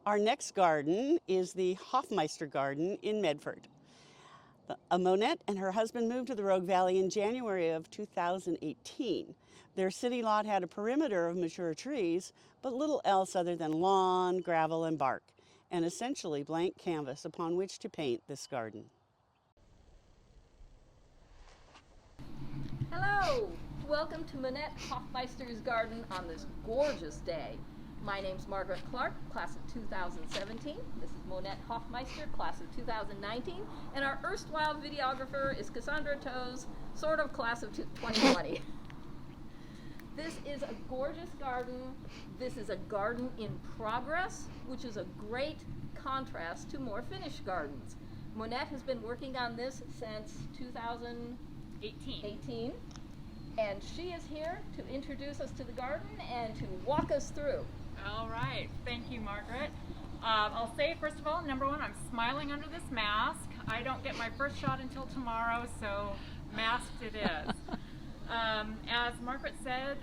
Our next garden is the Hoffmeister garden in Medford. Monette and her husband moved to the Rogue Valley in January of 2018. Their city lot had a perimeter of mature trees, but little else other than lawn, gravel, and bark, and essentially blank canvas upon which to paint this garden. Hello! Welcome to Monette Hoffmeister's garden on this gorgeous day. My name's Margaret Clark, class of 2017. This is Monette Hoffmeister, class of 2019. And our erstwhile videographer is Cassandra Toes, sort of class of 2020. This is a gorgeous garden. This is a garden in progress, which is a great contrast to more finished gardens. Monette has been working on this since 2018. And she is here to introduce us to the garden and to walk us through. All right, thank you, Margaret. I'll say, first of all, number one, I'm smiling under this mask. I don't get my first shot until tomorrow, so masked it is. As Margaret said,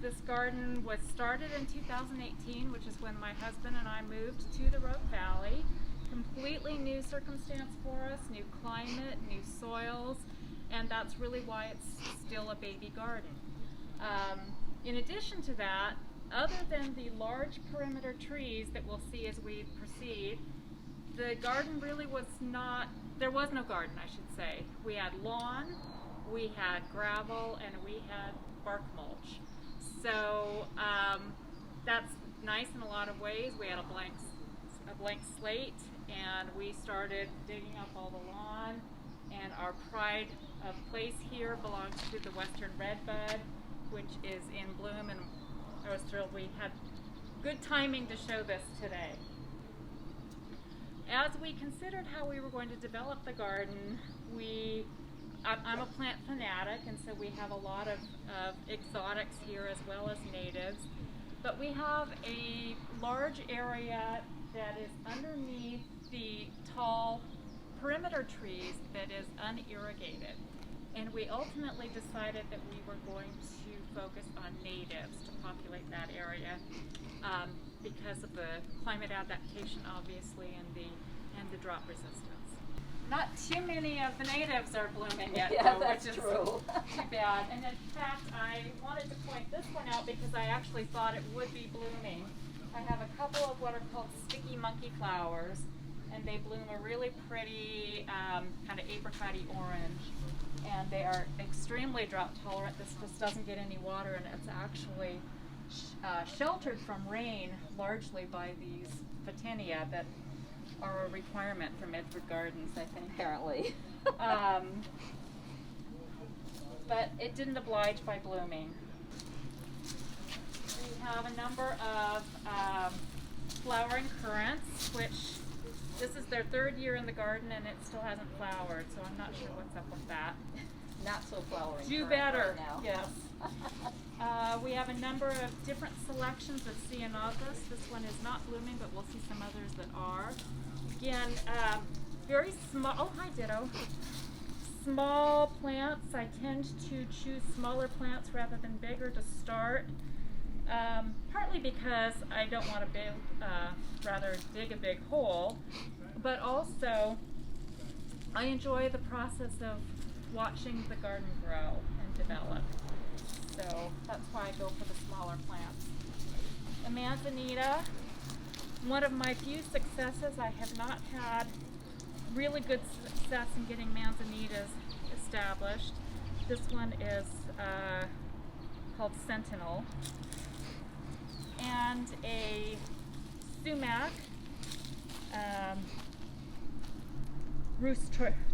this garden was started in 2018, which is when my husband and I moved to the Rogue Valley. Completely new circumstance for us, new climate, new soils, and that's really why it's still a baby garden. In addition to that, other than the large perimeter trees that we'll see as we proceed, the garden really was not, there was no garden, I should say. We had lawn, we had gravel, and we had bark mulch. So that's nice in a lot of ways. We had a blank slate, and we started digging up all the lawn, and our pride of place here belongs to the Western Redbud, which is in bloom, and I was thrilled we had good timing to show this today. As we considered how we were going to develop the garden, I'm a plant fanatic, and so we have a lot of exotics here as well as natives. But we have a large area that is underneath the tall perimeter trees that is unirrigated. And we ultimately decided that we were going to focus on natives to populate that area because of the climate adaptation, obviously, and the drought resistance. Not too many of the natives are blooming yet, Yeah, though, that's which is true. too bad. And in fact, I wanted to point this one out because I actually thought it would be blooming. I have a couple of what are called sticky monkey flowers, and they bloom a really pretty kind of apricot-y orange. And they are extremely drought tolerant. This just doesn't get any water, and it's actually sheltered from rain largely by these photinia that are a requirement for Medford gardens, I think. Apparently. But it didn't oblige by blooming. We have a number of flowering currants, which this is their third year in the garden and it still hasn't flowered, so I'm not sure what's up with that. Not so flowering. Do better, right now. yes. We have a number of different selections of ceanothus. This one is not blooming, but we'll see some others that are. Again, very small, oh hi Ditto. Small plants. I tend to choose smaller plants rather than bigger to start. Partly because I don't want to rather dig a big hole, but also I enjoy the process of watching the garden grow and develop. So that's why I go for the smaller plants. A manzanita, one of my few successes. I have not had really good success in getting manzanitas established. This one is called Sentinel. And a sumac, Rus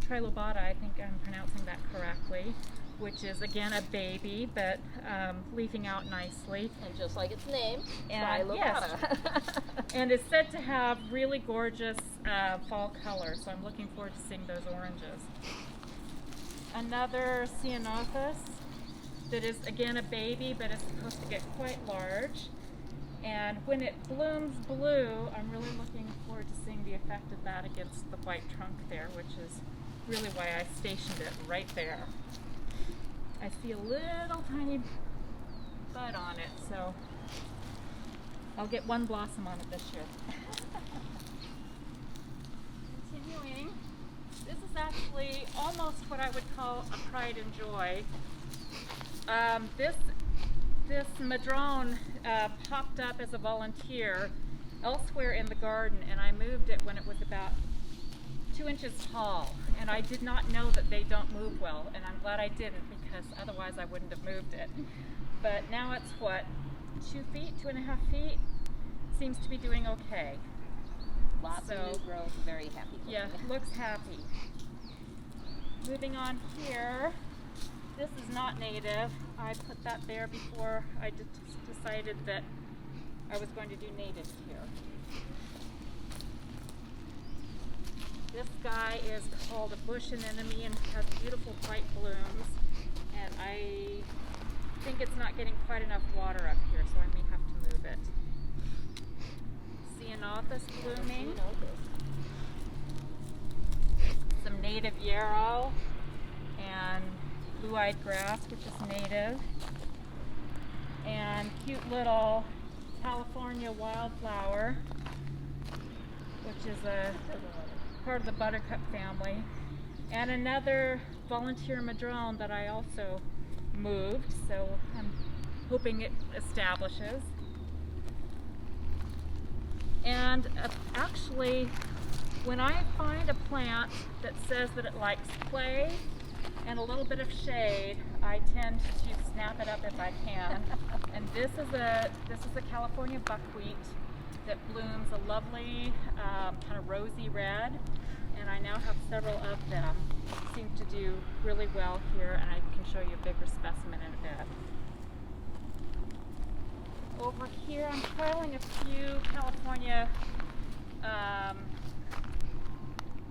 trilobata, I think I'm pronouncing that correctly, which is again a baby, but leafing out nicely. And just like its name, And, yes, and is said to have really gorgeous fall color, so I'm looking forward to seeing those oranges. Another ceanothus that is again a baby, but is supposed to get quite large. And when it blooms blue, I'm really looking forward to seeing the effect of that against the white trunk there, which is really why I stationed it right there. I see a little tiny bud on it, so I'll get one blossom on it this year. I would call a pride and joy. This madrone popped up as a volunteer elsewhere in the garden, and I moved it when it was about 2 inches tall, and I did not know that they don't move well, and I'm glad I didn't, because otherwise I wouldn't have moved it. But now it's what, 2 feet, 2.5 feet? Seems to be doing okay. Lots of new growth, very happy. Yeah, looks happy. Moving on here, this is not native. I put that there before I decided that I was going to do native here. This guy is called a bush anemone and has beautiful white blooms, and I think it's not getting quite enough water up here, so I may have to move it. Ceanothus blooming. Some native yarrow and blue-eyed grass, which is native, and cute little California wildflower, which is a part of the buttercup family, and another volunteer madrone that I also moved, so I'm hoping it establishes. And actually, when I find a plant that says that it likes clay and a little bit of shade, I tend to snap it up if I can. And this is a California buckwheat that blooms a lovely kind of rosy red, and I now have several of them. Seem to do really well here, and I can show you a bigger specimen in a bit. Over here, I'm trialing a few California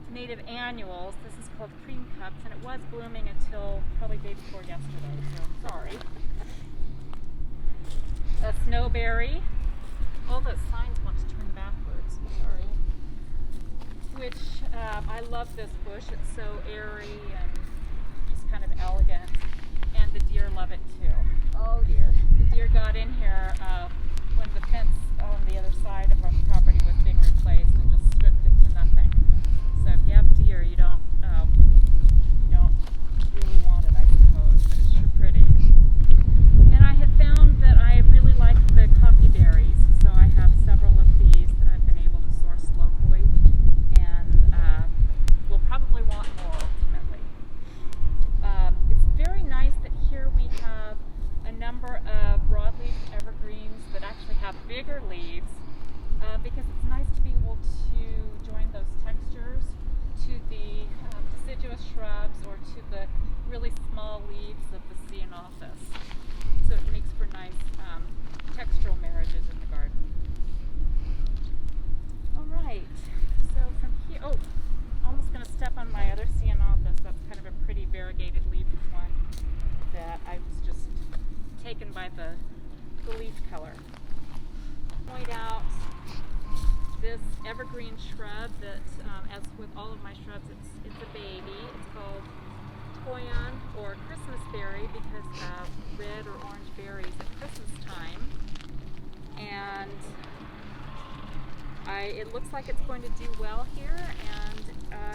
native annuals. This is called cream cups, and it was blooming until probably day before yesterday, so sorry. A snowberry. All the signs want to turn backwards, sorry. Which, I love this bush. It's so airy and just kind of elegant, and the deer love it too. Oh dear. The deer got in here when the fence on the other side of our property was being replaced and just stripped it to nothing. So if you have deer, you don't really want it, I suppose, but it's sure pretty. And I have found that I really like the coffee berries, so I have several of these that I've been able to source locally, and will probably want more ultimately. It's very nice that here we have a number of broadleaf evergreens that actually have bigger leaves, because it's nice to be able to join those textures to the deciduous shrubs or to the really small leaves of the ceanothus. So it makes for nice textural marriages in the garden. All right, so from here, almost going to step on my other ceanothus. That's kind of a pretty variegated leaf one that I was just taken by the leaf color. Point out this evergreen shrub that, as with all of my shrubs, it's a baby. It's called toyon or Christmas berry because of red or orange berries at Christmas time. And it looks like it's going to do well here, and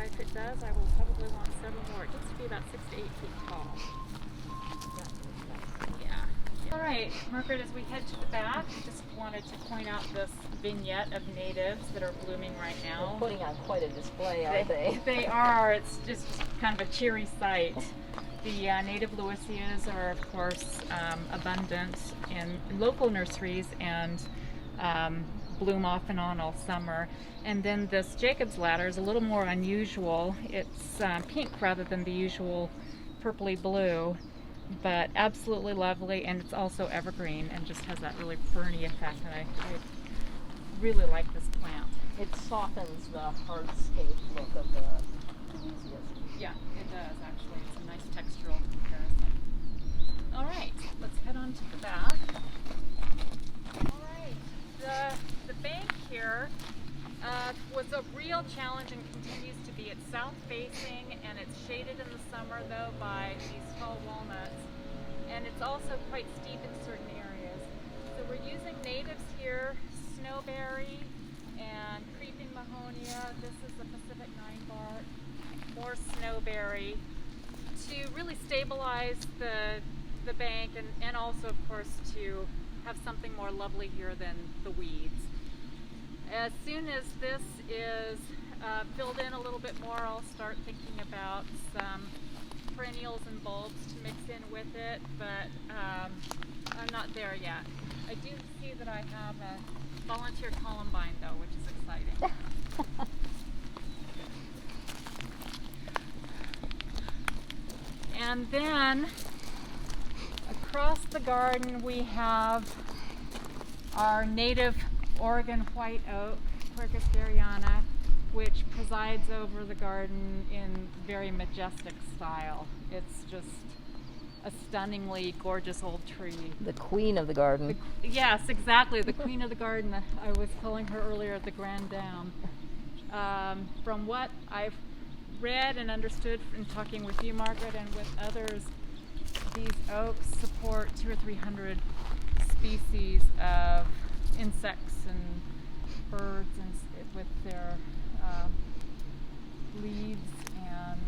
if it does, I will probably want several more. It gets to be about 6 to 8 feet tall. Yeah. All right, Margaret, as we head to the back, just wanted to point out this vignette of natives that are blooming right now. They're putting on quite a display, aren't they? They are. It's just kind of a cheery sight. The native Lewisias are, of course, abundant in local nurseries and bloom off and on all summer. And then this Jacob's ladder is a little more unusual. It's pink rather than the usual purpley blue, but absolutely lovely, and it's also evergreen and just has that really ferny effect. And I really like this plant. It softens the hardscape look of the Lewisias. Yeah, it does actually. It's a nice textural comparison. All right, let's head on to the back. All right, the bank here was a real challenge and continues to be. It's south facing and it's shaded in the summer though by these tall walnuts, and it's also quite steep in certain areas. So we're using natives here, snowberry and creeping mahonia. This is the Pacific 9-bark, more snowberry to really stabilize the bank and also, of course, to have something more lovely here than the weeds. As soon as this is filled in a little bit more, I'll start thinking about some perennials and bulbs to mix in with it, but I'm not there yet. I do see that I have a volunteer columbine though, which is exciting. And then across the garden we have our native Oregon white oak, Quercus berryana, which presides over the garden in very majestic style. It's just a stunningly gorgeous old tree. The queen of the garden. Yes, exactly, the queen of the garden. I was calling her earlier the Grand Dame. From what I've read and understood in talking with you, Margaret, and with others, these oaks support 200 or 300 species of insects and birds, and with their leaves, and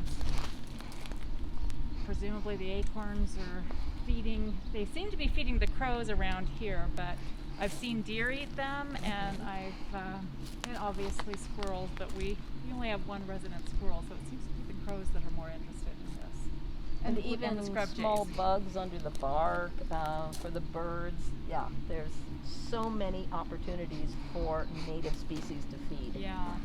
presumably the acorns are feeding. They seem to be feeding the crows around here, but I've seen deer eat them, and and obviously squirrels, but we only have one resident squirrel, so it seems to be the crows that are more interested in this. And the even scrub small jays. bugs under the bark for the birds. Yeah, there's so many opportunities for native species to feed. Yeah.